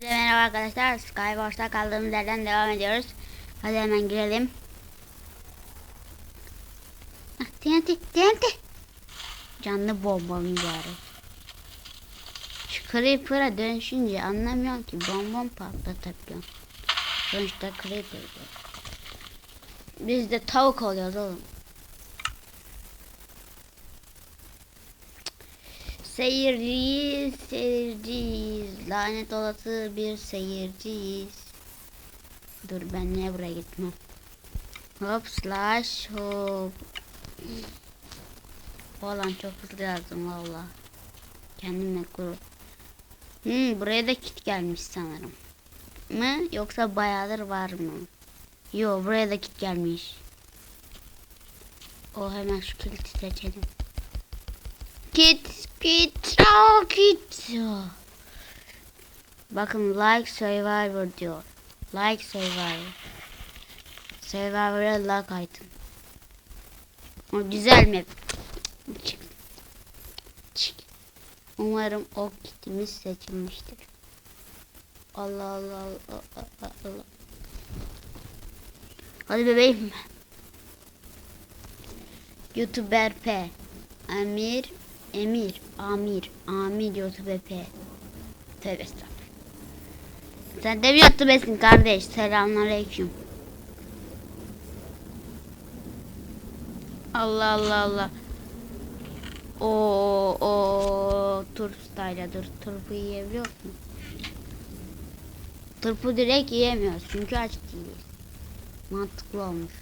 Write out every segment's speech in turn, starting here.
Merhaba arkadaşlar, Skywars'ta kaldığımız yerden devam ediyoruz. Hadi hemen girelim. TNT. Canlı bomba mübarek. Şu Creeper'a dönüşünce anlamıyorum ki bonbon patlatabiliyorum. Sonuçta Creeper. Biz de tavuk oluyoruz oğlum. Seyirciyiz. Lanet olası bir seyirciyiz. Dur ben niye buraya gitmem? Hop slash hop. Falan çok hızlı yazdım valla. Kendimle gurur. Buraya da kit gelmiş sanırım. Mı yoksa bayağıdır var mı? Yo, buraya da kit gelmiş. O hemen şu kiliti seçelim. Kit. Bakın like survivor diyor. Like survivor. Survivor'a like item. O güzel mi? Umarım o kitimiz seçilmiştir. Allah. Hadi bebeğim. YouTuber P. Amir YouTuber P. Tövbe estağfurullah. Sen de mi YouTuber'sin kardeş? Selamünaleyküm. Allah. O turp style dur. Turpu yiyebiliyor musun? Turpu direkt yiyemiyoruz çünkü aç değiliz. Mantıklı olmuş.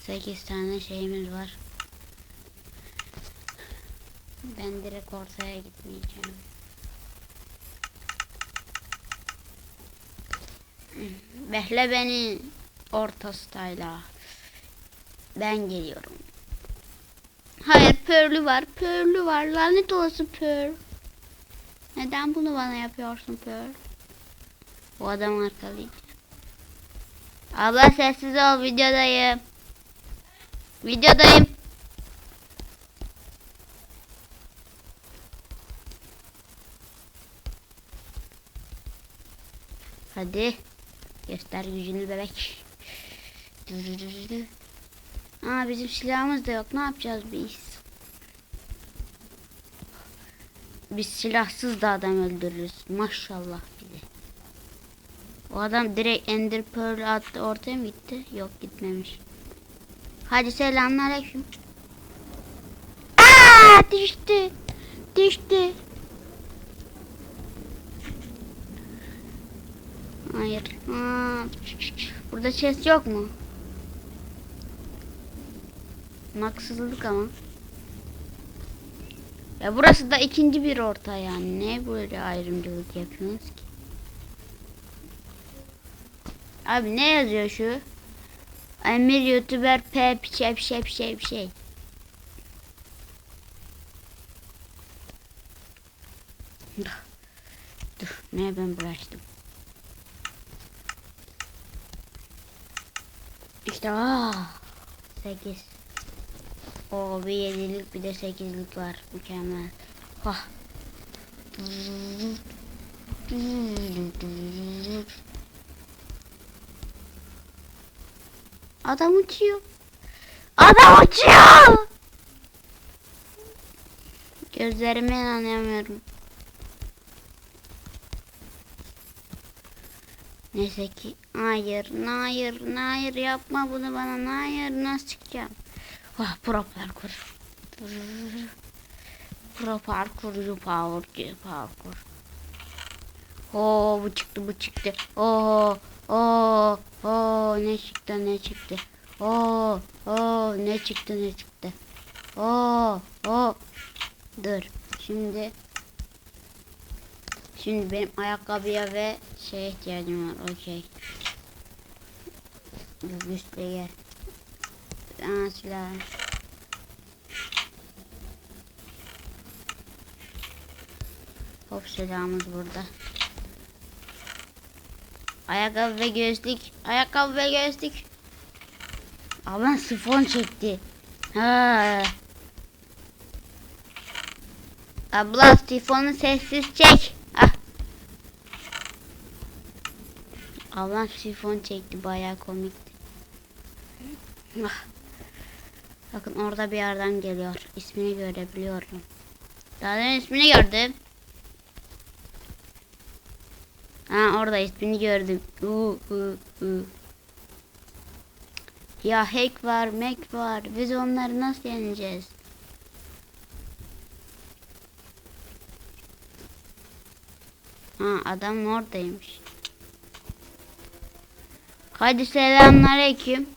Sekiz tane şeyimiz var. Ben direkt ortaya gitmeyeceğim. Behle beni orta style'a. Ben geliyorum. Hayır, Pearl'ü var. Lanet olası Pearl. Neden bunu bana yapıyorsun Pearl? Bu adam arkalıydı. Abla sessiz ol, videodayım. Hadi. Göster gücünü bebek. Bizim silahımız da yok. Ne yapacağız biz? Biz silahsız da adam öldürürüz. Maşallah bize. O adam direkt Ender Pearl attı. Ortaya mı gitti? Yok, gitmemiş. Hadi selamünaleyküm. Düştü. Hayır. Burada chest yok mu? Haksızlık ama. Ya burası da ikinci bir orta yani. Ne böyle ayrımcılık yapıyorsunuz ki? Abi ne yazıyor şu? Emir YouTuber P şey. Dur, ne ben bulaştım. İşte 8. Bir 7'lik bir de 8'lik var. Mükemmel. Adam uçuyor. Gözlerime inanamıyorum. Neyse ki hayır yapma bunu bana. Hayır, nasıl çıkacağım? Pro parkurcu parkur. Bu çıktı. Ne çıktı? Ne çıktı? Dur. Şimdi benim ayakkabıya ve şeye ihtiyacım var. Okey. Üstleye. Silah. Hop, silahımız burada. Ayakkabı ve gözlük. Ablam sifon çekti. Ha. Abla sifonu sessiz çek. Ah. Ablam sifon çekti, bayağı komikti. Ah. Bakın orada bir yerden geliyor. İsmini görebiliyorum. Daha demin ismini gördüm. Ha, orada ismini gördüm. Ya hack var, mac var. Biz onları nasıl yeneceğiz? Ha, adam oradaymış. Hadi selamünaleyküm.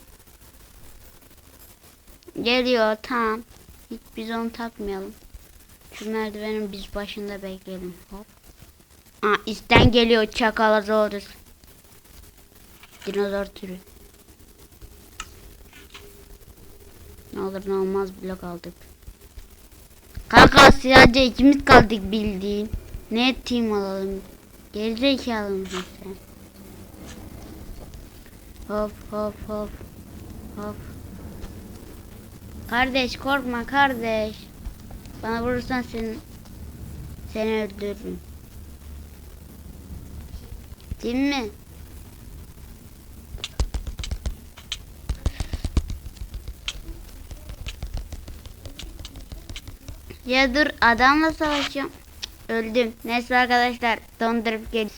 Geliyor, tamam. Hiç biz onu takmayalım. Şu merdivenin biz başında bekleyelim. Hop. Aa, isten geliyor Çakalosaurus. Dinozor türü. Ne olur ne olmaz blok aldık. Kanka sadece ikimiz kaldık bildiğin. Ne team alalım? Gerizekalı mısın sen? Hop hop hop. Hop. Kardeş korkma kardeş. Bana vurursan seni öldürürüm. Değil mi? Ya dur, adamla savaşıyorum. Öldüm. Neyse arkadaşlar, dondurup gel.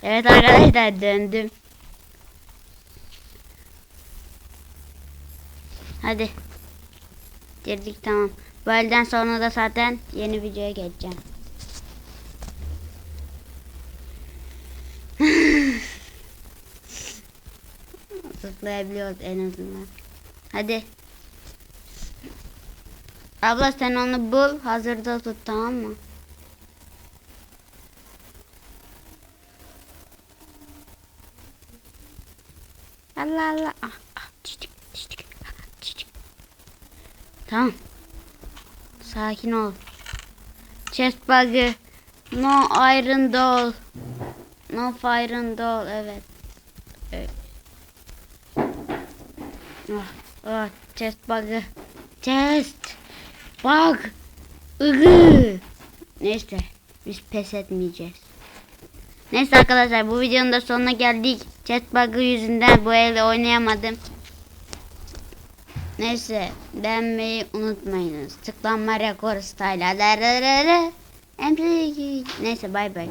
Evet arkadaşlar, döndüm. Hadi. Girdik, tamam. Bu elden sonra da zaten yeni videoya geçeceğim. Zıplayabiliyoruz en azından. Hadi. Abla sen onu bul, hazırda tut, tamam mı? Allah Allah. Ah, ah, düştük, düştük, düştük. Tamam. Sakin ol. Chest bug'ı. No iron doll. No fire doll, evet. Evet. Ah, ah, chest bug'ı. Chest bug. Iğı. Neyse, biz pes etmeyeceğiz. Neyse arkadaşlar, bu videonun da sonuna geldik. Chest bug'ı yüzünden bu elde oynayamadım. Neyse, beğenmeyi unutmayınız. Tıklanma rekor style. Neyse, bay bay.